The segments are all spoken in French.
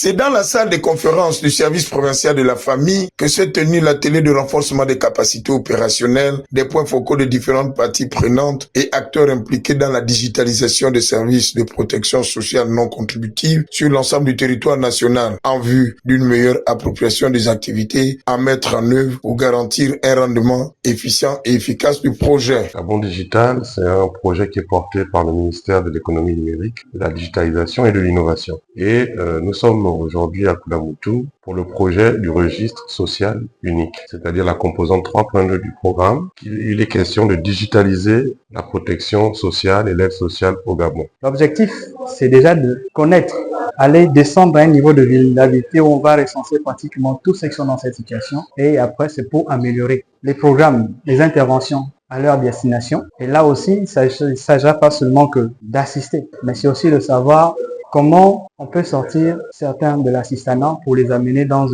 C'est dans la salle de conférence du service provincial de la famille que s'est tenu l'atelier de renforcement des capacités opérationnelles, des points focaux de différentes parties prenantes et acteurs impliqués dans la digitalisation des services de protection sociale non contributive sur l'ensemble du territoire national en vue d'une meilleure appropriation des activités à mettre en œuvre pour garantir un rendement efficient et efficace du projet. Gabon Digital, c'est un projet qui est porté par le ministère de l'économie numérique, de la digitalisation et de l'innovation. Et nous sommes aujourd'hui à Koulamoutou pour le projet du registre social unique, c'est-à-dire la composante 3.2 du programme. Il est question de digitaliser la protection sociale et l'aide sociale au Gabon. L'objectif, c'est déjà de connaître, aller descendre à un niveau de vulnérabilité où on va recenser pratiquement tous ceux qui sont dans cette situation. Et après, c'est pour améliorer les programmes, les interventions à leur destination. Et là aussi, il ne s'agira pas seulement que d'assister, mais c'est aussi de savoir comment on peut sortir certains de l'assistanat pour les amener dans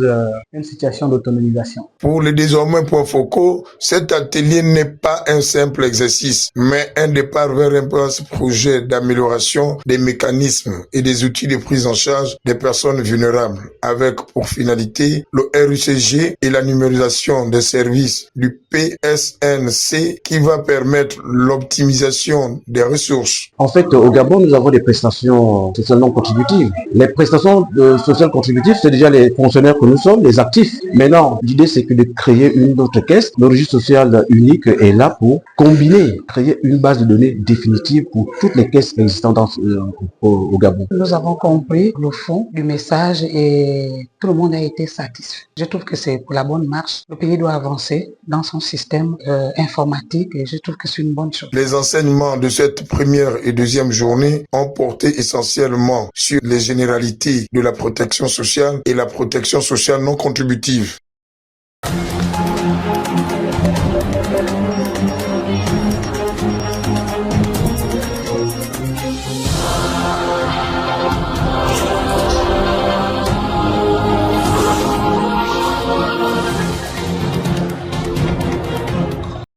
une situation d'autonomisation. Pour les désormais points focaux, cet atelier n'est pas un simple exercice, mais un départ vers un vaste projet d'amélioration des mécanismes et des outils de prise en charge des personnes vulnérables, avec pour finalité le RUCG et la numérisation des services du PSNC qui va permettre l'optimisation des ressources. En fait, au Gabon, nous avons des prestations socialement contributives. Les prestations sociales contributives, c'est déjà les fonctionnaires que nous sommes, les actifs. Maintenant, l'idée, c'est que de créer une autre caisse. Le registre social unique est là pour combiner, créer une base de données définitive pour toutes les caisses existantes au Gabon. Nous avons compris le fond du message et tout le monde a été satisfait. Je trouve que c'est pour la bonne marche. Le pays doit avancer dans son système informatique et je trouve que c'est une bonne chose. Les enseignements de cette première et deuxième journée ont porté essentiellement sur les généralités de la protection sociale et la protection sociale non contributive.